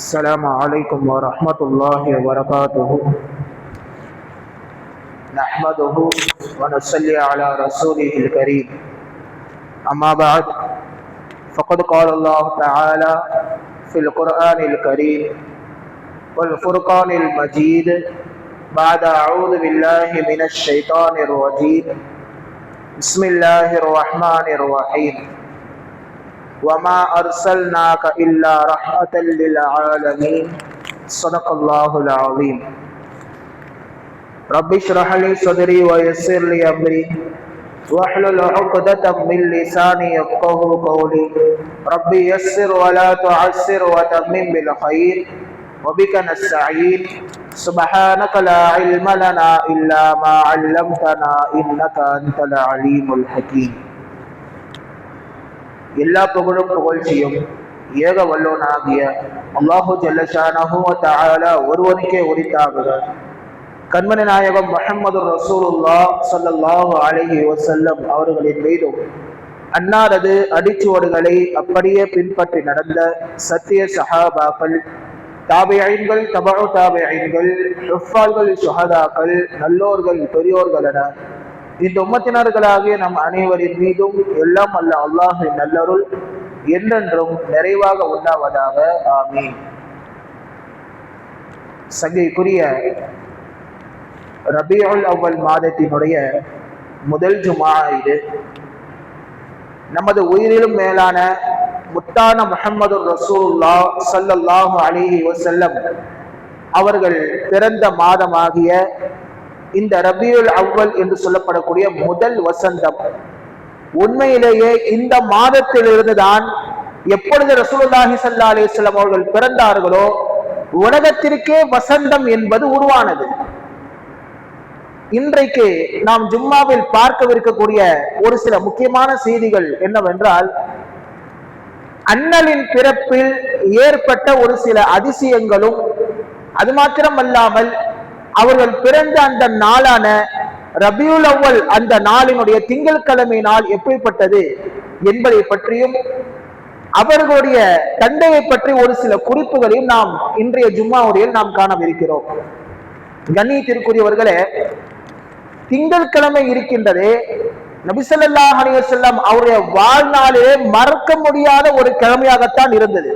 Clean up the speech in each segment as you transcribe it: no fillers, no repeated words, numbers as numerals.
السلام عليكم ورحمة الله وبركاته. نحمده ونصلي على رسوله الكريم. أما بعد فقد قال الله تعالى في القرآن الكريم والفرقان المجيد بعد أعوذ بالله من الشيطان الرجيم بسم الله الرحمن الرحيم وما أرسلناك إلا رحمة للعالمين صدق الله العظيم. رب اشرح لي صدري ويسر لي أمري واحلل عقدة من لساني يفقهوا قولي ربي يسر ولا تعسر وتمم بالخير وبك نستعين سبحانك لا علم لنا إلا ما علمتنا إنك أنت العليم الحكيم. எல்லா புகழும் புகழ்ச்சியும் ஏக வல்லோனாகிய அல்லாஹு ஜல்ல ஷானஹு வ தஆலா ஒருவனுக்கே உரித்தாகுக. கண்மணி நாயகம் முஹம்மது ரசூலுல்லாஹ் ஸல்லல்லாஹு அலைஹி வஸல்லம் அவர்களின் மீதும் அன்னாரது அடிச்சுவடுகளை அப்படியே பின்பற்றி நடந்த சத்திய சஹாபாக்கள், தாபியீன்கள், தபஉ தாபியீன்கள், ஹுஃபால்கள், ஷுஹதாக்கள், நல்லோர்கள், பெரியோர்கள் என இந்த உம்மத்தினர்களாகிய நம் அனைவரின் மீதும் எல்லாம் அல்ல அல்லாஹின் நல்லருள் என்றென்றும் நிறைவாக உண்டாவதாக. ஆமீன். சங்கைக்குரிய ரபியுல் அவ்வல் மாதத்தினுடைய முதல் ஜுமா இது. நமது உயிரிலும் மேலான முத்தான முஹம்மது ரசூலுல்லாஹ் ஸல்லல்லாஹு அலைஹி வஸல்லம் அவர்கள் பிறந்த மாதமாகிய இந்த ரபியுல் அவ்வல் என்று சொல்லப்படக்கூடிய முதல் வசந்தம். உண்மையிலேயே இந்த மாதத்திலிருந்து தான் எப்பொழுது ரசூலுல்லாஹி ஸல்லல்லாஹு அலைஹி வஸல்லம் அவர்கள் பிறந்தார்களோ உலகத்திற்கே வசந்தம் என்பது உருவானது. இன்றைக்கு நாம் ஜும்மாவில் பார்க்கவிருக்கக்கூடிய ஒரு சில முக்கியமான செய்திகள் என்னவென்றால், அண்ணலின் பிறப்பில் ஏற்பட்ட ஒரு சில அதிசயங்களும், அது மாத்திரமல்லாமல் அவர்கள் பிறந்த அந்த நாளான ரபியுல் அவ்வல் அந்த நாளினுடைய திங்கட்கிழமை நாள் எப்படிப்பட்டது என்பதை பற்றியும், அவர்களுடைய தந்தையை பற்றி ஒரு சில குறிப்புகளையும் நாம் இன்றைய ஜும்மா உரையில் நாம் காணவிருக்கிறோம். கண்ணியத்திற்குரியவர்களே, திங்கட்கிழமை இருக்கின்றதே நபி ஸல்லல்லாஹு அலைஹி வஸல்லம் அவருடைய வாழ்நாளிலே மறக்க முடியாத ஒரு கிழமையாகத்தான் இருந்தது.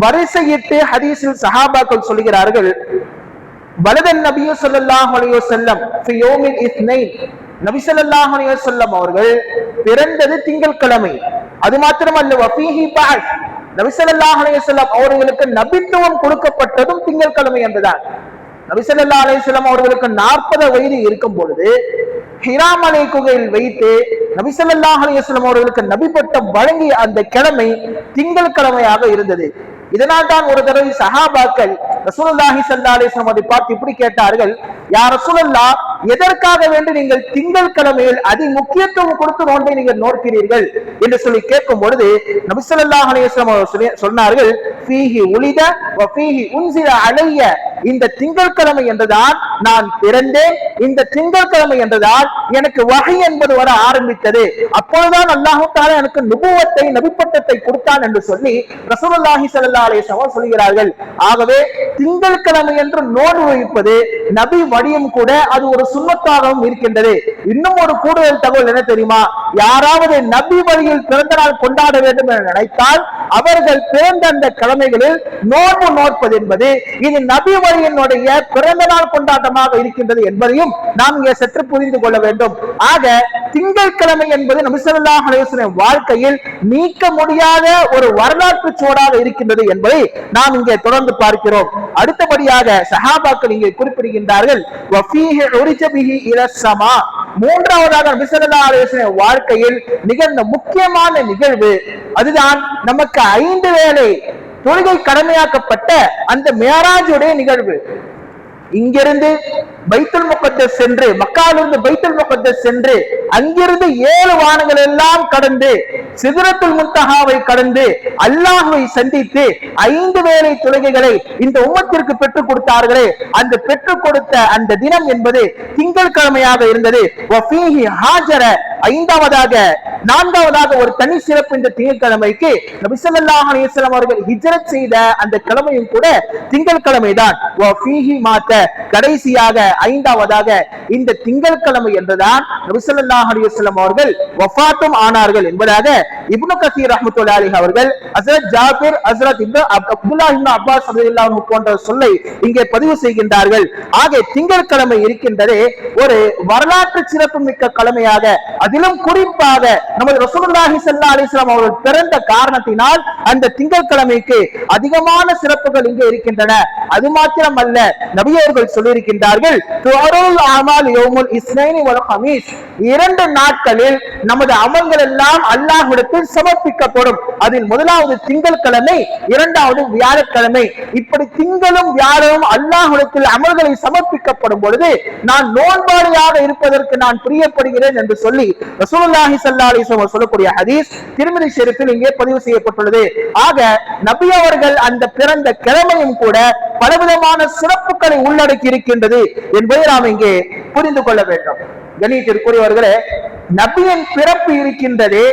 வரிசையிட்டு ஹதீஸில் சஹாபாக்கள் சொல்கிறார்கள், பலதன் நபி ஸல்லல்லாஹு அலைஹி வஸல்லம் ஃபி யௌமில் இத்னைன், நபி ஸல்லல்லாஹு அலைஹி வஸல்லம் அவர்கள் பிறந்தது திங்கட்கிழமை. அது மாத்திரமல்ல, வஃபீஹி பஅத், நபி ஸல்லல்லாஹு அலைஹி வஸல்லம் அவர்களுக்கு நபித்துவம் கொடுக்கப்பட்டதும் திங்கட்கிழமை என்றுதான். நபி ஸல்லல்லாஹு அலைஹி வஸல்லம் அவர்களுக்கு 40 வயது இருக்கும் பொழுது ஹிரா மலை குகையில் வைத்து நபி ஸல்லல்லாஹு அலைஹி வஸல்லம் அவர்களுக்கு நபி பட்டம் வழங்கிய அந்த கிழமை திங்கட்கிழமையாக இருந்தது. இதனால் தான் ஒரு தடவை சஹாபாக்கள் ரசூலுல்லாஹி ஸல்லல்லாஹு அலைஹி வஸல்லம் அதை பார்த்து இப்படி கேட்டார்கள், யா ரசூலல்லாஹ், எதற்காக வேண்டி நீங்கள் திங்கட்கிழமையில் அதி முக்கியத்துவம் கொடுத்து நோன்பை நீங்கள் நோக்கிறீர்கள் என்று சொல்லி கேட்கும் பொழுது நபி ஸல்லல்லாஹு அலைஹி வஸல்லம் அவர்கள் சொன்னார்கள், ஃபீஹி உலித வ ஃபீஹி உன்ஸில அலைய, இந்த திங்கட்கிழமை என்றுதான் நான் பிறந்தேன், இந்த திங்கட்கிழமை என்றுதான் எனக்கு வஹி என்பது வர ஆரம்பித்தது, அப்பொழுதுதான் அல்லாஹ் தஆலா எனக்கு நுபுவத்தை, நபிப்பட்டத்தை கொடுத்தான் என்று சொல்லி ரசூலுல்லாஹி ஸல்லல்லாஹு அலைஹி வஸல்லம் சொல்கிறார்கள். ஆகவே திங்கட்கிழமை என்று நோன்பு வைப்பது நபி வழியும் கூட அது ஒரு சுன்னத்தாகவும் இருக்கின்றது. இன்னும் ஒரு கூடுதல் தகவல் என்ன தெரியுமா? யாராவது நபி வழியில் பிறந்த நாள் கொண்டாட வேண்டும் என நினைத்தால் அவர்கள் பிறந்த அந்த கிழமைகளில் நோன்பு நோற்பது என்பது இது நபி வழியினுடைய பிறந்த நாள் கொண்டாட்டமாக இருக்கின்றது என்பதையும் நாம் இங்கே சற்று புரிந்து கொள்ள வேண்டும். ஆக திங்கட்கிழமை என்பது நபி ஸல்லல்லாஹு அலைஹி வஸல்லம் வாழ்க்கையில் நீக்க முடியாத ஒரு வரலாற்று சோடாக இருக்கின்றது என்பதை நாம் இங்கே தொடர்ந்து பார்க்கிறோம். அடுத்தபடியாக சஹாபாக்கள் இங்கே குறிப்பிடுகின்றார்கள், வஃபீஹி உரிஜ பிஹி இலா ஸமா, மூன்றாவதாக நபி ஸல்லல்லாஹு அலைஹி வஸல்லம் வாழ்க்கையில் நிகழ்ந்த முக்கியமான நிகழ்வு அதுதான் நமக்கு 5 வேளை தொழுகை கடமையாக்கப்பட்ட அந்த மிஅராஜுடைய நிகழ்வு. இங்கிருந்து பைத்துல் முகத்தஸ் சென்று, மக்காவிலிருந்து பைத்துல் முகத்தஸ் சென்று அங்கிருந்து 7 வானங்கள் எல்லாம் கடந்து சிதறத்துல் முன்தஹாவை கடந்து அல்லாஹ்வை சந்தித்து 5 வேளை தொழுகைகளை இந்த உம்மத்திற்கு பெற்றுக் கொடுத்தார்களே, அந்த பெற்றுக் கொடுத்த அந்த தினம் என்பது திங்கட்கிழமையாக இருந்தது. வஃபீஹி ஹாஜர, 4வதாக ஒரு தனி சிறப்பு இந்த திங்கட்கிழமைக்கு. நபி ஸல்லல்லாஹு அலைஹி வஸல்லம் அவர்கள் ஹிஜ்ரத் செய்த அந்த கிழமையும் கூட திங்கட்கிழமை தான். வஃபீஹி மாத, கடைசியாக 5வதாக இந்த திங்கட்கிழமை என்றுதான் நபி ஸல்லல்லாஹு அலைஹி வஸல்லம் அவர்கள் வஃபாத்தும் ஆனார்கள் என்பதாக இப்னு கஸீர் ரஹ்மத்துல்லாஹி அலைஹி அவர்கள் ஹஜ்ரத் ஜாபிர், ஹஜ்ரத் அப்துல்லாஹ் இப்னு அப்பாஸ் ரலியல்லாஹு அன்ஹு போன்ற சொல்லை இங்கே பதிவு செய்கின்றார்கள். ஆக திங்கட்கிழமை இருக்கின்றதே ஒரு வரலாற்று சிறப்பு மிக்க கிழமையாக, அதிலும் குறிப்பாக நமது ரசூலுல்லாஹி ஸல்லல்லாஹு அலைஹி வஸல்லம் அவர்கள் பிறந்த காரணத்தினால் அந்த திங்கட்கிழமைக்கு அதிகமான சிறப்புகள் இங்கே இருக்கின்றன. அது மாத்திரமல்ல, நபி அவர்கள் சொல்லியிருக்கின்றார்கள், துஅருல் அமால் யௌமுல் இஸ்னைனி வல் ஹமீஸ், 2 நாட்களில் நமது அமல்கள் எல்லாம் அல்லாஹ்விடத்தில் சமர்ப்பிக்கப்படும். அதில் முதலாவது திங்கட்கிழமை, 2வது வியாழக்கிழமை. இப்படி திங்களும் வியாழனும் அல்லாஹ்விடத்தில் அமல்களை சமர்ப்பிக்கப்படும் பொழுது நான் நோன்பாளியாக இருப்பதற்கு நான் பிரியப்படுகிறேன் என்று சொல்லி ரசூலுல்லாஹி ஸல்லல்லாஹு அலைஹி வஸல்லம் சொல்லக்கூடிய ஹதீஸ் திர்மிதி ஷெரீஃபில் இங்கே பதிவு செய்யப்பட்டுள்ளது. ஆக நபி அவர்கள் அந்த பிறந்த கிழமையும் கூட பலவிதமான சிறப்புகளை உள்ளடக்கி இருக்கின்றது என்பதை நாம் இங்கே புரிந்து கொள்ள வேண்டும். கணியத்திற்குரியவர்களே, நபியின் பிறப்பு இருக்கின்றது,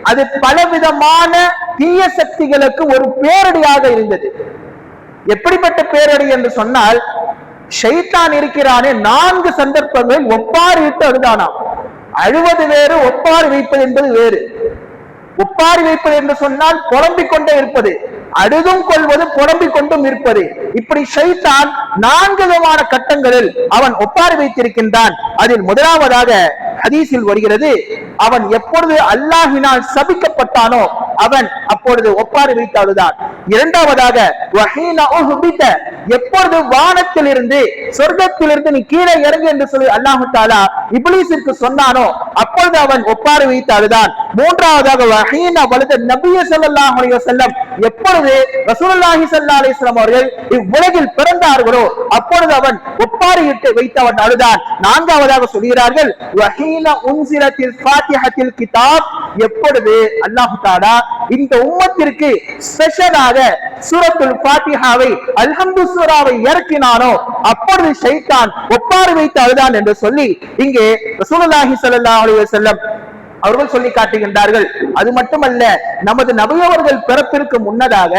அது பலவிதமான தீய சக்திகளுக்கு ஒரு பேரடியாக இருந்தது. எப்படிப்பட்ட பேரடி என்று சொன்னால், ஷைத்தான் இருக்கிறானே 4 சந்தர்ப்பங்களில் ஒப்பாரி விட்டு அழுதானாம். அழுவது வேறு, ஒப்பாரி வைப்பது என்பது வேறு. ஒப்பாரி வைப்பது என்று சொன்னால் புலம்பிக் கொண்டே இருப்பது, அழுதும் கொள்வது, புலம்பிக் கொண்டும் இருப்பது. இப்படி ஷைத்தான் 4 விதமான கட்டங்களில் அவன் ஒப்பாரி வைத்திருக்கின்றான். அதில் முதலாவதாக ஹதீஸில் வருகிறது, அவன் எப்பொழுது அல்லாஹ்வினால் சபிக்கப்பட்டானோ அவன் அப்பொழுது ஒப்பாரி வைத்து அழுதான். 2வதாக வஹீனா உஹ்பித, எப்பொழுது வானத்திலிருந்து சொர்க்கத்திலிருந்து நீ கீழே இறங்கு என்று சொல்லி அல்லாஹ் தஆலா இப்லீஸிற்கு சொன்னானோ அப்பொழுது அவன் ஒப்பாரி வைத்து அழுதான். 3வதாக வஹீனா வலத நபி ஸல்லல்லாஹு அலைஹி வஸல்லம், எப்பொழுது ரசூலுல்லாஹி ஸல்லல்லாஹு அலைஹி வஸல்லம் அவர்கள் இவ்வுலகில் பிறந்தார்களோ அப்பொழுது அவன் ஒப்பாரியிட்டு வைத்து அவன் அழுதான். 4வதாக சொல்கிறார்கள் வஹீனா உன்சிலத்தில் ஃபாத்திஹத்தில் கிதாப், எப்பொழுது அல்லாஹ் தஆலா இந்த உம்மத்திற்கு ஸ்பெஷலாக சூரத்துல் ஃபாத்திஹாவை, அல்ஹம்து சூராவை இறக்கினானோ அப்பொழுது ஷைத்தான் ஒப்பாரி வைத்து அழுதான் என்று சொல்லி இங்கே ரசூலுல்லாஹி ஸல்லல்லாஹு அலைஹி வஸல்லம் அவர்கள் சொல்லி காட்டுகின்றார்கள். அது மட்டுமல்ல, நமது நபி அவர்கள் பிறப்பிற்கு முன்னதாக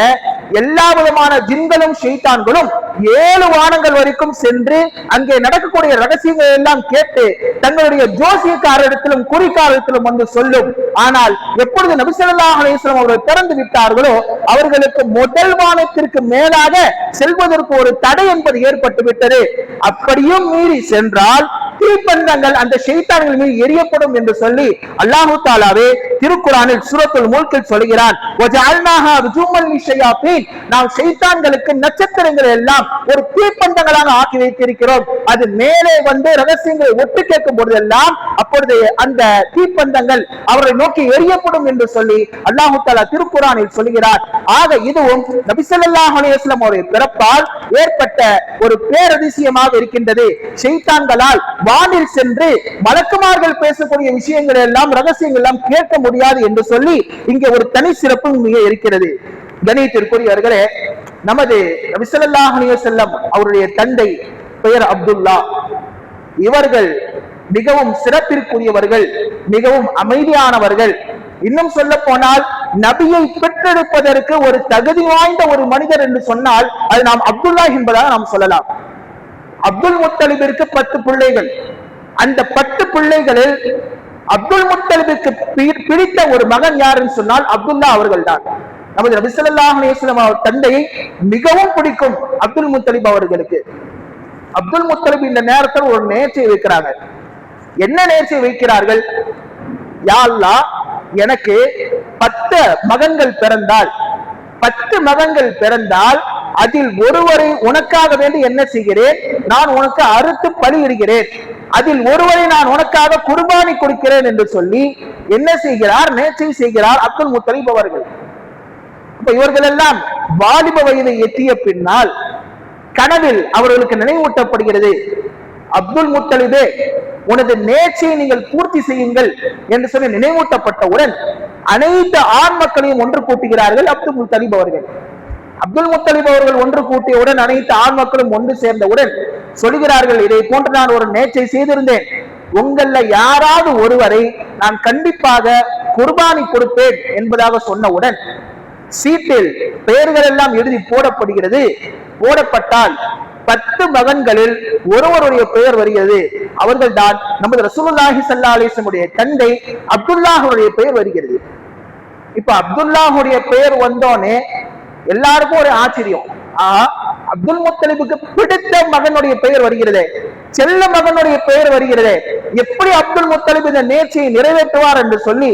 எல்லா விதமான ஜின்களும் ஷைத்தான்களும் 7 வானங்கள் வரைக்கும் சென்று அங்கே நடக்கக்கூடிய ரகசியங்கள் எல்லாம் கேட்டு தங்களுடைய ஜோசியக்காரரிடத்திலும் குறிக்காரத்திலும் வந்து சொல்லும். ஆனால் எப்பொழுது நபி ஸல்லல்லாஹு அலைஹி வஸல்லம் அவர்கள் பிறந்து விட்டார்களோ அவர்களுக்கு முதல் வானத்திற்கு மேலாக செல்வதற்கு ஒரு தடை என்பது ஏற்பட்டு விட்டது. அப்படியும் மீறி சென்றால் தீப்பந்தங்கள் அந்த ஷைத்தான்கள் மீது எரியப்படும் என்று சொல்லி அல்லாஹ் தஆலாவே திருக்குர்ஆனில் சூரத்துல் முல்கில் சொல்கிறான், வஜஅல்நாஹா ருஜுமன் லிஷயாத்தீன், நாம் ஷைத்தான்களுக்கு நட்சத்திரங்களை எல்லாம் ஒரு தீப்பந்தங்களாக ஆக்கி வைத்திருக்கிறோம். அது மேலே வந்து ரகசியங்களை ஒட்டு கேட்கும் பொழுதெல்லாம் அப்பொழுது அந்த தீப்பந்தங்கள் அவரை நோக்கி எரியப்படும் என்று சொல்லி அல்லாஹ் தஆலா திருக்குர்ஆனில் சொல்கிறார். ஆக இதுவும் நபி ஸல்லல்லாஹு அலைஹி வஸல்லம் அவருடைய பிறப்பால் ஏற்பட்ட ஒரு பேரதிசயமாக இருக்கின்றது. ஷைத்தான்களால் வானில் சென்று மலக்குமார்கள் பேசக்கூடிய விஷயங்கள் எல்லாம் ரகசியங்கள் எல்லாம் கேட்க முடியாது என்று சொல்லி இங்கே ஒரு தனி சிறப்பு மிக இருக்கிறது. கணியத்திற்குரியவர்களே, நமது நபி ஸல்லல்லாஹு அலைஹி வஸல்லம் அவருடைய தந்தை பெயர் அப்துல்லா. இவர்கள் மிகவும் சிறப்பிற்குரியவர்கள், மிகவும் அமைதியானவர்கள். இன்னும் சொல்ல போனால் நபியை பெற்றெடுப்பதற்கு ஒரு தகுதி வாய்ந்த ஒரு மனிதர் என்று சொன்னால் அது நாம் அப்துல்லா என்பதாக நாம் சொல்லலாம். அப்துல் முத்தலிபிற்கு 10 பிள்ளைகள். அந்த 10 பிள்ளைகளில் அப்துல் முத்தலிபிற்கு பிடித்த ஒரு மகன் யாருன்னு சொன்னால் அப்துல்லா அவர்கள் தான். நமது நபி ஸல்லல்லாஹு அலைஹி வஸல்லம் அவர் தந்தையை மிகவும் பிடிக்கும் அப்துல் முத்தலிப் அவர்களுக்கு. அப்துல் முத்தலிப் இந்த நேரத்தில் ஒரு நேர்ச்சை வைக்கிறாங்க. என்ன நேர்ச்சை வைக்கிறார்கள்? யா அல்லாஹ், எனக்கு 10 மகன்கள் பிறந்தால் 10 மகன்கள் பிறந்தால் அதில் ஒருவரை உனக்காக வேண்டி என்ன செய்கிறேன், நான் உனக்கு அறுத்து பலியிடுகிறேன், அதில் ஒருவரை நான் உனக்காக குர்பானி கொடுக்கிறேன் என்று சொல்லி என்ன செய்கிறார், நேர்ச்சை செய்கிறார் அப்துல் முத்தலிப் அவர்கள். அப்ப இவர்கள் எல்லாம் வாலிப வயதை எட்டிய பின்னால் கனவில் அவர்களுக்கு நினைவூட்டப்படுகிறது, அப்துல் முத்தலிபே, உனது நேர்ச்சையை நீங்கள் பூர்த்தி செய்யுங்கள் என்று சொல்லி நினைவூட்டப்பட்டவுடன் அனைத்து ஆண் மக்களையும் ஒன்று கூட்டுகிறார்கள் அப்துல் முத்தலிப் அவர்கள். அப்துல் முத்தலிப் அவர்கள் ஒன்று கூட்டியவுடன் அனைத்து ஆண் மக்களும் ஒன்று சேர்ந்தவுடன் சொல்கிறார்கள், இதை போன்று நான் ஒரு நேர்ச்சை செய்திருந்தேன், உங்கள யாராவது ஒருவரை நான் கண்டிப்பாக குர்பானி கொடுப்பேன் என்பதாக சொன்னவுடன் சீட்டில் பெயர்கள் எல்லாம் எழுதி போடப்படுகிறது. போடப்பட்டால் 10 மகன்களில் ஒருவருடைய பெயர் வருகிறது. அவர்கள் தான் நமது ரசூலுல்லாஹி ஸல்லல்லாஹு அலைஹி வஸல்லம் தந்தை அப்துல்லாஹுடைய பெயர் வருகிறது. இப்ப அப்துல்லாஹுடைய பெயர் வந்தோனே எல்லாருக்கும் ஒரு ஆச்சரியம். அப்துல் முத்தலிபுக்கு பிடித்த மகனுடைய பெயர் வருகிறது, செல்ல மகனுடைய பெயர் வருகிறது. எப்படி அப்துல் முத்தலிப் இந்த நேர்ச்சியை நிறைவேற்றுவார் என்று சொல்லி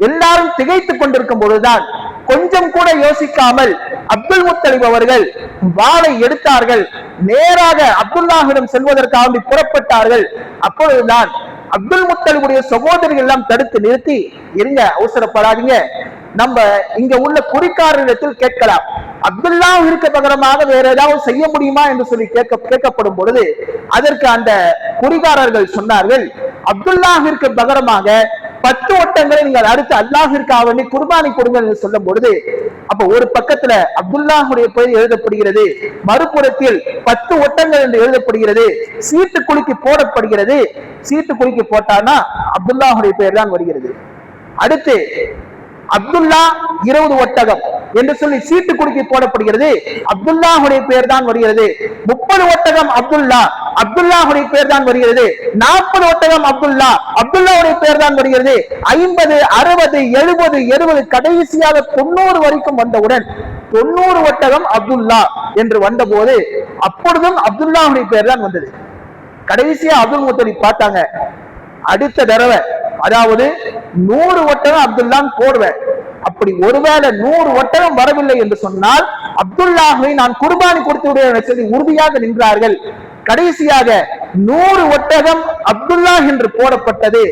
எல்லாரும் திகைத்துக் கொண்டிருக்கும் பொழுதுதான் கொஞ்சம் கூட யோசிக்காமல் அப்துல் முத்தலிப் அவர்கள் வாளை எடுத்தார்கள். நேராக அப்துல்லாஹிடம் செல்வதற்காக புறப்பட்டார்கள். அப்பொழுதுதான் அப்துல் முத்தலிபுடைய சகோதரிகள் எல்லாம் தடுத்து நிறுத்தி, இருங்க, அவசரப்படாதீங்க, நம்ம இங்க உள்ள குறிக்காரரிடத்தில் கேட்கலாம், அப்துல்லாஹிற்கு பகரமாக வேற ஏதாவது செய்ய முடியுமா என்று சொல்லி கேட்கப்படும் பொழுது அதற்கு அந்த குறிகாரர்கள் சொன்னார்கள், அப்துல்லாஹிற்கு பகரமாக 10 ஒட்டங்களை நீங்கள் அடுத்து அல்லாஹிற்காக குர்பானி கொடுங்க என்று சொல்லும் பொழுது, அப்ப ஒரு பக்கத்துல அப்துல்லாஹுடைய பெயர் எழுதப்படுகிறது, மறுபுறத்தில் 10 ஒட்டங்கள் என்று எழுதப்படுகிறது, சீட்டு குலுக்கி போடப்படுகிறது. சீட்டு குலுக்கி போட்டானா அப்துல்லாஹுடைய பெயர் தான் வருகிறது. அடுத்து அப்துல்லா 20 ஒட்டகம் என்று சொல்லி சீட்டு குலுக்கி போடப்படுகிறது, அப்துல்லாஹுடைய பெயர் தான் வருகிறது. 30 ஒட்டகம் அப்துல்லா, அப்துல்லாஹுடைய பெயர் தான் வருகிறது. 40 ஒட்டகம் அப்துல்லா, அப்துல்லாஹுடைய பெயர் தான் வருகிறது. 50, 60, 70, 70 கடைசியாக 90 வரைக்கும் வந்தவுடன் 90 ஒட்டகம் அப்துல்லா என்று வந்தபோது அப்பொழுதும் அப்துல்லாஹுடைய பெயர் தான் வந்தது. கடைசியா அப்துல் முத்தலிப் பார்த்தாங்க, அடுத்த தடவை அதாவது 100 ஒட்டகம் அப்துல்லான் போடுவேன், அப்படி ஒருவேளை 100 ஒட்டகம் வரவில்லை என்று சொன்னால் அப்துல்லாஹை நான் குர்பானி கொடுத்து விடுவேன் சொல்லி உறுதியாக நின்றார்கள். கடைசியாக 100 ஒட்டகம் அப்துல்லாஹ் என்று போடப்பட்டது.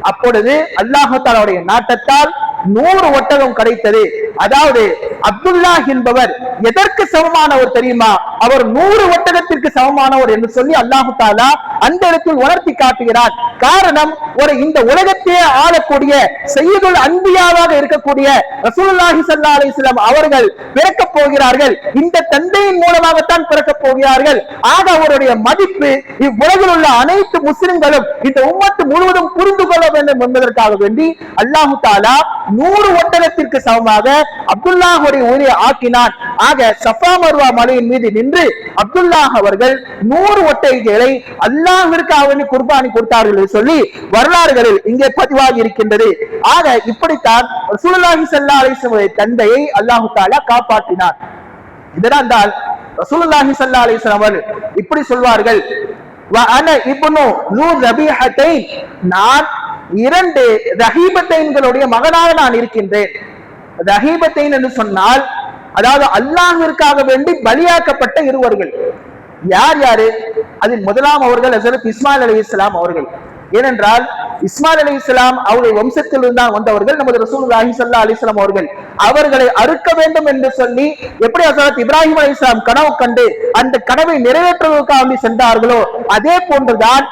அப்பொழுது அல்லாஹ் தஆலாவுடைய நாட்டத்தால் 100 ஒட்டகம் கிடைத்தது. அதாவது அப்துல்லாஹ் என்பவர் எதற்கு சமமானவர் தெரியுமா? அவர் 100 ஒட்டகத்திற்கு சமமானவர் என்று சொல்லி அல்லாஹ் தஆலா அந்த இடத்தில் உணர்த்தி காட்டுகிறார். காரணம், ஒரு இந்த உலகத்தையே ஆளக்கூடிய சய்யிதுல் அன்பியாவாக இருக்கக்கூடிய ரசூலுல்லாஹி ஸல்லல்லாஹு அலைஹி வஸல்லம் அவர்கள் பிறக்கப் போகிறார்கள். இந்த தந்தையின் மூலமாகத்தான் பிறக்கப் போகிறார்கள். ஆக அவருடைய மதிப்பு இவ்வுலகில் உள்ள அனைத்து முஸ்லிம்களும் இந்த உம்மத்து முழுவதும் புரிந்து கொள்ள வேண்டும் என்பதற்காக வேண்டி அல்லாஹ் தஆலா 100 ஒட்டகத்திற்கு சமமாக அப்துல்லாஹுடைய உயிரை ஆக்கினான். ஆக சஃபா மர்வா மலையின் மீது நின்று அப்துல்லாஹ் அவர்கள் 100 ஒட்டகைகளை அல்லாஹ்விற்காக குர்பானி கொடுத்தார்கள் என்று சொல்லி வரலாறுகளில் இங்கே பதிவாகி இருக்கின்றது. ஆக இப்படித்தான் ரசூலுல்லாஹி ஸல்லல்லாஹு அலைஹி வஸல்லம் தந்தையை அல்லாஹ் தஆலா காப்பாற்றினார். இதனால் தான் ரசூலுல்லாஹி ஸல்லல்லாஹு அலைஹி வஸல்லம் அவர்கள் இப்படி சொல்வார்கள், வ அன இப்னு ذو ذبيحتين, நான் 2 ரஹீபத்தைன்களுடைய மகனாக நான் இருக்கின்றேன். ரஹீபத்தைன் என்று சொன்னால் அதாவது அல்லாஹ்விற்காக வேண்டி பலியாக்கப்பட்ட இருவர்கள். யார் யாரு? அதில் முதலாம் அவர்கள் ஹஜ்ரத் இஸ்மாயில் அலைஹிஸ்ஸலாம் அவர்கள். ஏனென்றால் இஸ்மாயில் அலைஹிஸ்ஸலாம் அவருடைய வம்சத்தில் இருந்தால் வந்தவர்கள் நமது ரசூலுல்லாஹி ஸல்லல்லாஹு அலைஹி வஸல்லம் அவர்கள். அவர்களை அறுக்க வேண்டும் என்று சொல்லி எப்படி ஹஜ்ரத் இப்ராஹிம் அலைஹிஸ்ஸலாம் கனவு கண்டு அந்த கனவை நிறைவேற்றுவதற்காக சென்றார்களோ அதே போன்றுதான்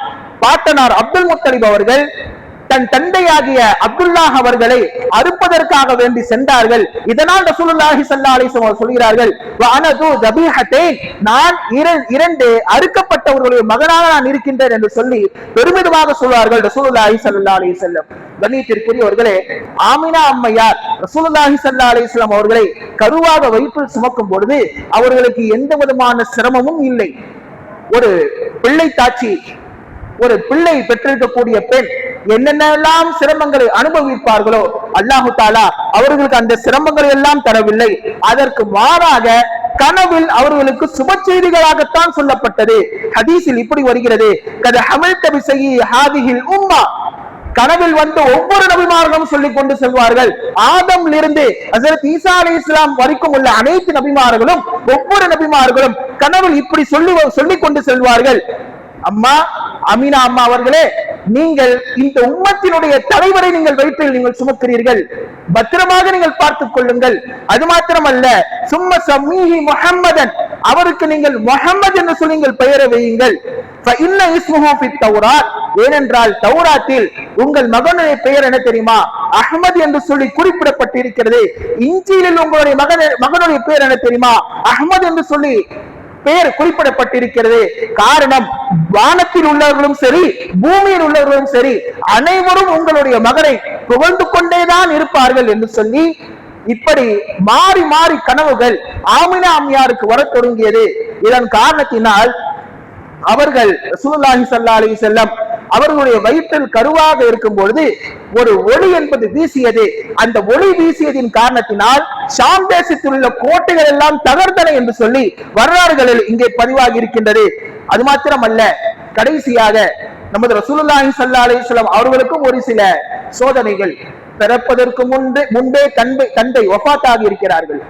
பாட்டனார் அப்துல் முத்தலிப் அவர்கள் தன் தந்தையாகிய அப்துல்லாஹ் அவர்களை அறுப்பதற்காக வேண்டி சென்றார்கள். இதனால் ரசூலுல்லாஹி ஸல்லல்லாஹு அலைஹி வஸல்லம் சொல்கிறார்கள், வ அன ذو ذبيحتين, நான் 2 அறுக்கப்பட்டவர்களுடைய மகனாக நான் இருக்கின்றேன் என்று சொல்லி பெருமிதமாக சொல்வார்கள் ரசூலுல்லாஹி ஸல்லல்லாஹு அலைஹி வஸல்லம். கண்ணியத்திற்குரியவர்களே, ஆமினா அம்மையார் ரசூலுல்லாஹி ஸல்லல்லாஹு அலைஹி வஸல்லம் அவர்களை கருவாக வயிற்றில் சுமக்கும் பொழுது அவர்களுக்கு எந்த விதமான சிரமமும் இல்லை. ஒரு பிள்ளை தாட்சி, ஒரு பிள்ளை பெற்றிருக்கக்கூடிய பெண் என்னென்னலாம் சிரமங்களை அனுபவிப்பார்களோ அல்லாஹு தஆலா அவர்களுக்கு அந்த சிரமங்களை எல்லாம் தரவில்லை. அதற்கு மாறாக கனவில் அவர்களுக்கு சுப செய்திகளாகத்தான் சொல்லப்பட்டது. ஹதீஸில் இப்படி வருகிறது, கத ஹமல்த பிஸையி ஹாதிஹில் உம்மா, கனவில் வந்து ஒவ்வொரு நபிமார்களும் சொல்லிக் கொண்டு செல்வார்கள். ஆதம்ல இருந்து ஹஜ்ரத் ஈசா அலைஹிஸ்ஸலாம் வரைக்கும் உள்ள அனைத்து நபிமார்களும் ஒவ்வொரு நபிமார்களும் கனவில் இப்படி சொல்லிக் கொண்டு செல்வார்கள், அம்மா அமீனா அம்மா அவர்களே, நீங்கள் இந்த உம்மத்தினுடைய தலைவரை நீங்கள் வயிற்றில் நீங்கள் சுமக்கிறீர்கள், பத்திரமாக நீங்கள் பார்த்துக் கொள்ளுங்கள். அது மாத்திரமல்ல, சும்ம சம்மீஹி முஹம்மதன், அவருக்கு நீங்கள் முஹம்மது என்று சொல்லி நீங்கள் பெயரை வையுங்கள். ஏனென்றால் தௌராத்தில் உங்கள் மகனுடைய பெயர் என்ன தெரியுமா? அஹ்மத் என்று சொல்லி குறிப்பிடப்பட்டிருக்கிறது. இஞ்சிலில் உங்களுடைய மகனுடைய பேர் என்ன தெரியுமா? அஹ்மத் என்று சொல்லி பெயர் குறிப்பிடப்பட்டிருக்கிறது. காரணம், வானத்தில் உள்ளவர்களும் சரி பூமியில் உள்ளவர்களும் சரி அனைவரும் உங்களுடைய மகனை புகழ்ந்து கொண்டேதான் இருப்பார்கள் என்று சொல்லி இப்படி மாறி மாறி கனவுகள் ஆமினா அம்மையாருக்கு வர தொடங்கியது. இதன் காரணத்தினால் அவர்கள் ரசூலுல்லாஹி ஸல்லல்லாஹு அலைஹி வஸல்லம் அவர்களுடைய வயிற்றில் கருவாக இருக்கும் பொழுது ஒரு ஒளி என்பது வீசியது. அந்த ஒளி வீசியதின் காரணத்தினால் ஷாம் தேசத்தில் உள்ள கோட்டைகள் எல்லாம் தகர்ந்தன என்று சொல்லி வரலாறுகளில் இங்கே பதிவாகி இருக்கின்றது. அது மாத்திரமல்ல, கடைசியாக நமது ரசூலுல்லாஹி ஸல்லல்லாஹு அலைஹி வஸல்லம் அவர்களுக்கும் ஒரு சில சோதனைகள். பிறப்பதற்கு முன்பே தந்தை வஃபாத் இருக்கிறார்கள்.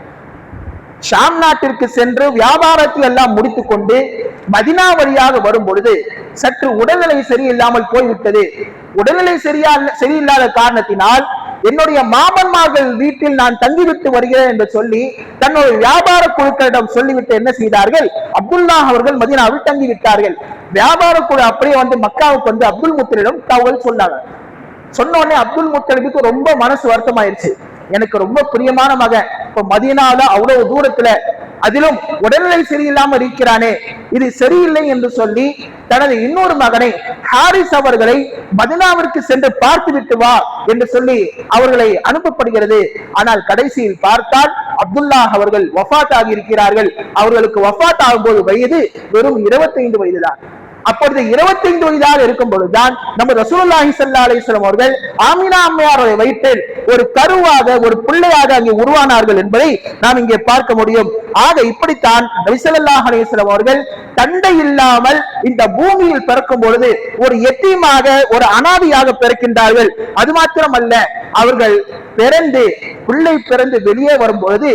ஷாம் நாட்டிற்கு சென்று வியாபாரத்தை எல்லாம் முடித்துக் கொண்டு மதினா வழியாக வரும் பொழுது சற்று உடல்நிலை சரியில்லாமல் போய்விட்டது. உடல்நிலை சரியில்லாத காரணத்தினால் என்னுடைய மாமன்மார்கள் வீட்டில் நான் தங்கிவிட்டு வருகிறேன் என்று சொல்லி தன்னுடைய வியாபார குழுக்களிடம் சொல்லிவிட்டு என்ன செய்தார்கள், அப்துல்லா அவர்கள் மதீனாவில் தங்கிவிட்டார்கள். வியாபார குழு அப்படியே வந்து மக்காவுக்கு வந்து அப்துல் முத்தலிடம் தகவல் சொன்னாங்க. சொன்ன உடனே அப்துல் முத்தலிபுக்கு ரொம்ப மனசு வருத்தமாயிருச்சு. எனக்கு ரொம்ப பிரியமான மகன் இப்ப மதீனால அவ்வளவு தூரத்துல, அதிலும் உடல்நிலை சரியில்லாம இருக்கிறானே, இது சரியில்லை என்று சொல்லி தனது இன்னொரு மகனை ஹாரிஸ் அவர்களை மதீனாவிற்கு சென்று பார்த்து விட்டு வா என்று சொல்லி அவர்களை அனுப்பப்படுகிறது. ஆனால் கடைசியில் பார்த்தால் அப்துல்லா அவர்கள் வஃபாத் ஆகி இருக்கிறார்கள். அவர்களுக்கு வஃபாத் ஆகும்போது வயது வெறும் 25 வயதுதான். அப்பொழுது 25 வயதாக இருக்கும் பொழுதுதான் நம்ம ரசூலுல்லாஹி ஸல்லல்லாஹு அலைஹி வஸல்லம் அவர்கள் ஆமினா அம்மையாருடைய வயிற்றில் ஒரு கருவாக ஒரு பிள்ளையாக அங்கே உருவானார்கள் என்பதை நாம் இங்கே பார்க்க முடியும். ஆக இப்படித்தான் நபி ஸல்லல்லாஹு அலைஹி வஸல்லம் அவர்கள் தந்தை இல்லாமல் இந்த பூமியில் பிறக்கும் பொழுது ஒரு எத்தீமாக ஒரு அனாதையாக பிறக்கின்றார்கள். அது மாத்திரமல்ல, அவர்கள் பிள்ளை பிறந்து வெளியே வரும்பொழுது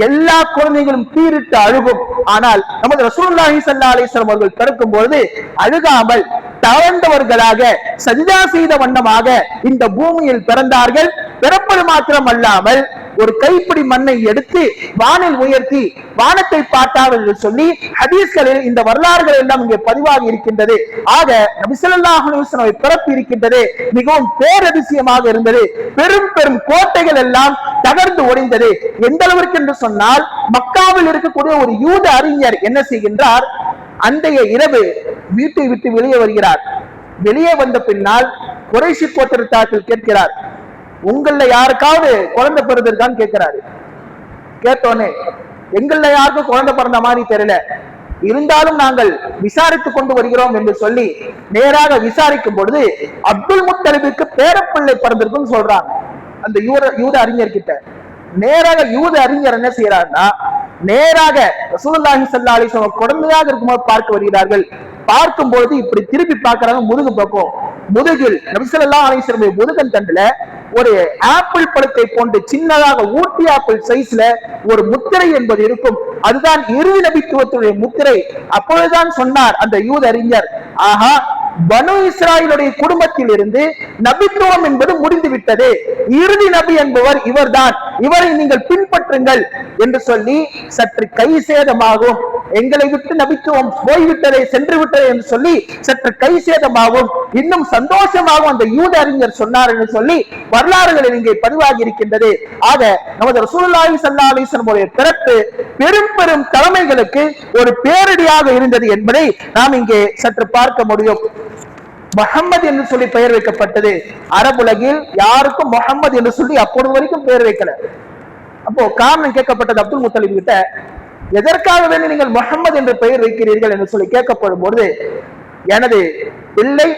எல்லா குழந்தைகளும் தீரிட்டு அழுகும். ஆனால் நமது ரசூலுல்லாஹி ஸல்லல்லாஹு அலைஹி வஸல்லம் அவர்கள் பிறக்கும் பொழுது அழுகாமல் தவழ்ந்தவர்களாக சஜிதா செய்த வண்ணமாக இந்த பூமியில் பிறந்தார்கள். பிறப்பது மாத்திரம் அல்லாமல் ஒரு கைப்பிடி மண்ணை எடுத்து வானில் உயர்த்தி வானத்தை பார்த்தார்கள் என்று சொல்லி ஹதீஸ்களில் இந்த வரலாறுகள் எல்லாம் இங்கே பதிவாகி இருக்கின்றது. ஆக நபி ஸல்லல்லாஹு அலைஹி வஸல்லம் பிறப்பு இருக்கின்றது மிகவும் பேரதிசயமாக இருந்தது. பெரும் பெரும் கோட்டைகள் எல்லாம் தகர்ந்து ஒடிந்தது. எந்த அளவிற்கு என்று சொன்னால், மக்காவில் இருக்கக்கூடிய ஒரு யூத அறிஞர் என்ன செய்கின்றார், அன்றைய இரவு வீட்டை விட்டு வெளியே வருகிறார். வெளியே வந்த பின்னால் குறைஷி கோத்திரத்தார்கள் கேட்கிறார், உங்கள யாருக்காவது குழந்தை பிறந்திருக்கான்னு கேட்கிறாரு. கேட்டோன்னே எங்கள யாருக்கும் குழந்தை பிறந்த மாதிரி தெரியல, இருந்தாலும் நாங்கள் விசாரித்துக் கொண்டு வருகிறோம் என்று சொல்லி நேராக விசாரிக்கும் பொழுது அப்துல் முத்தலிபுக்கு பேரப்பிள்ளை பிறந்திருக்குன்னு சொல்றாங்க. அந்த யூத அறிஞர் கிட்ட நேராக யூத அறிஞர் என்ன செய்யறாருன்னா, நேராக ரசூலுல்லாஹி ஸல்லல்லாஹு அலைஹி வஸல்லம் குழந்தையாக இருக்கும்போது பார்க்க வருகிறார்கள். பார்க்கும் பொழுது இப்படி திருப்பி பார்க்கிறாங்க, முதுகு பக்கம். முதுகில் நபி ஸல்லல்லாஹு அலைஹி வஸல்லம் முதுகன் தண்டுல ஒரு ஆப்பிள் பழத்தை போன்று சின்னதாக ஊட்டி ஆப்பிள் சைஸ்ல ஒரு முத்திரை என்பது இருக்கும். அதுதான் இறுதி நபித்துவத்துடைய முத்திரை. அப்பொழுதுதான் சொன்னார் அந்த யூத அறிஞர், ஆஹா, பனு இஸ்ராயலுடைய குடும்பத்தில் இருந்து நபித்துவம் என்பது முடிந்து விட்டது, இறுதி நபி என்பவர் இவர்தான், இவரை நீங்கள் பின்பற்றுங்கள் என்று சொல்லி சற்று கை சேதமாகும், எங்களை விட்டு நபித்துவம் போய்விட்டதை சென்று விட்டது என்று சொல்லி சற்று கை சேதமாகும், இன்னும் சந்தோஷமாகவும் அந்த யூத அறிஞர் சொன்னார் என்று சொல்லி வரலாறுகளில் இங்கே பதிவாகி இருக்கின்றது. ஆக நமது ரசூலுல்லாஹி ஸல்லல்லாஹு அலைஹி வஸல்லம் பிறப்பு பெரும் பெரும் தலைமைகளுக்கு ஒரு பேரடியாக இருந்தது என்பதை நாம் இங்கே சற்று பார்க்க முடியும். முஹம்மது என்று சொல்லி பெயர் வைக்கப்பட்டது. அரபுலகில் யாருக்கும் முஹம்மது என்று சொல்லி அப்பொழுது வரைக்கும் பெயர் வைக்கல. அப்போ காரணம் கேட்கப்பட்டது அப்துல் முத்தலிப் கிட்ட, எதற்காக வேண்டி நீங்கள் முஹம்மது என்று பெயர் வைக்கிறீர்கள் என்று சொல்லி கேட்கப்படும் பொழுது, எனது பிள்ளை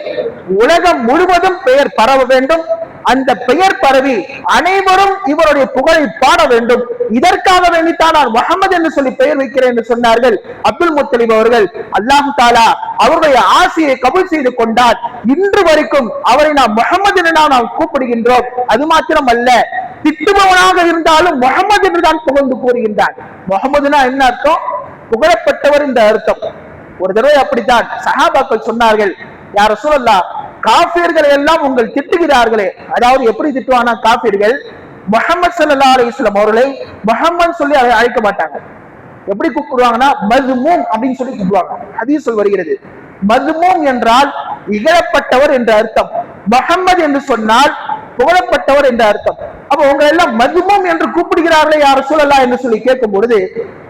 உலகம் முழுவதும் பெயர் பரவ வேண்டும், அந்த பெயர் பரவி அனைவரும் இவருடைய புகழை பாட வேண்டும், இதற்காக வேண்டித்தான் நான் முஹம்மது என்று சொல்லி பெயர் வைக்கிறேன் என்று சொன்னார்கள் அப்துல் முத்தலிப் அவர்கள். அல்லாஹ் தஆலா அவருடைய ஆசையை கபூல் செய்து கொண்டார். இன்று வரைக்கும் அவரை நாம் முஹம்மது என்று நாம் கூப்பிடுகின்றோம். அது மாத்திரம் அல்ல, திட்டுபவனாக இருந்தாலும் முஹம்மது என்று தான் புகழ்ந்து கூறுகின்றான். முஹம்மதுனா என்ன அர்த்தம்? புகழப்பட்டவர் இந்த அர்த்தம். ஒரு தடவை அப்படித்தான் சஹாபாக்கள் சொன்னார்கள், யா ரசூலல்லாஹ், காஃபிர்கள் எல்லாம் உங்கள் திட்டுகிறார்களே, அதாவது எப்படி திட்டுவானா காஃபிர்கள் முஹம்மது ஸல்லல்லாஹு அலைஹி வஸல்லம் அவர்களை முஹம்மது சொல்லி அழைக்க மாட்டாங்க. எப்படி கூப்பிடுவாங்கன்னா மஸ்மூம் அப்படின்னு சொல்லி கூப்பிடுவாங்க. ஹதீஸ் வருகிறது, மஸ்மூம் என்றால் இகழப்பட்டவர் என்ற அர்த்தம். முஹம்மது என்று சொன்னால் புகழப்பட்டவர் என்ற அர்த்தம். அப்ப உங்க எல்லாம் மதுமம் என்று கூப்பிடுகிறார்களே யார் ரசூலுல்லாஹ் என்று சொல்லி கேட்கும் பொழுது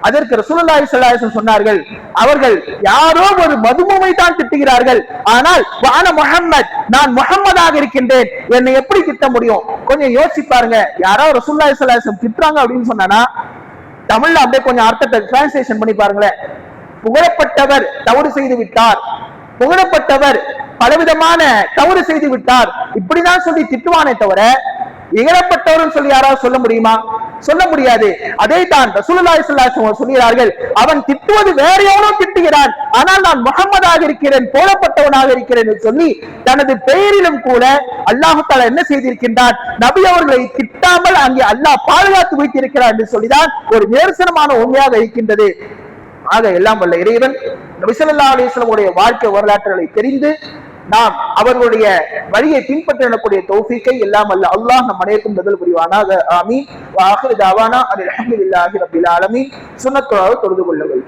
அதற்கு ரசூலுல்லாஹி ஸல்லல்லாஹு அலைஹி வஸல்லம் சொன்னார்கள், அவர்கள் யாரோ ஒரு மதுமமை தான் திட்டுகிறார்கள், ஆனால் வான முஹம்மத், நான் முஹம்மதாக இருக்கின்றேன், என்னை எப்படி திட்ட முடியும்? கொஞ்சம் யோசிச்சு பாருங்க. யாரோ ரசூலுல்லாஹி ஸல்லல்லாஹு அலைஹி வஸல்லம் திட்டுறாங்க அப்படின்னு சொன்னானா தமிழ்ல அப்படியே கொஞ்சம் அர்த்தத்தை டிரான்ஸ்லேஷன் பண்ணி பாருங்களேன். புகழப்பட்டவர் தவறு செய்து விட்டார், புகழப்பட்டவர் பலவிதமான தவறு செய்து விட்டார், இப்படிதான் சொல்லி திட்டுவானே தவிர இகழப்பட்டவர் சொல்லி யாராவது சொல்ல முடியுமா? சொல்ல முடியாது. அதே தான் ரசூலுல்லாஹி ஸல்லல்லாஹு அலைஹி வஸல்லம் சொல்கிறார்கள், அவன் திட்டுவது வேற எவனோ திட்டுகிறான், ஆனால் நான் முஹம்மதாக இருக்கிறேன், போலப்பட்டவனாக இருக்கிறேன் என்று சொல்லி தனது பெயரிலும் கூட அல்லாஹ் தஆலா என்ன செய்திருக்கின்றான்? நபி அவர்களை திட்டாமல் அங்கே அல்லாஹ் பாதுகாத்து வைத்திருக்கிறார் என்று சொல்லிதான் ஒரு நிதர்சனமான உண்மையாக இருக்கின்றது. ஆக எல்லாம் வல்ல இறைவன் நபி ஸல்லல்லாஹு அலைஹி வஸல்லம் உடைய வாழ்க்கை வரலாற்றுகளை தெரிந்து நாம் அவர்களுடைய வழியை பின்பற்றக்கூடிய தௌஃபீக்கை எல்லாம் வல்ல அல்லாஹ் நம் அனைவருக்கும் பதில் புரிவானாக. ஆமீன். வ ஆகிரு தஅவானா அல்ஹம்துலில்லாஹி ரப்பில் ஆலமீன். சுன்னத்துல்லாஹ் தொழுது கொள்ளுங்கள்.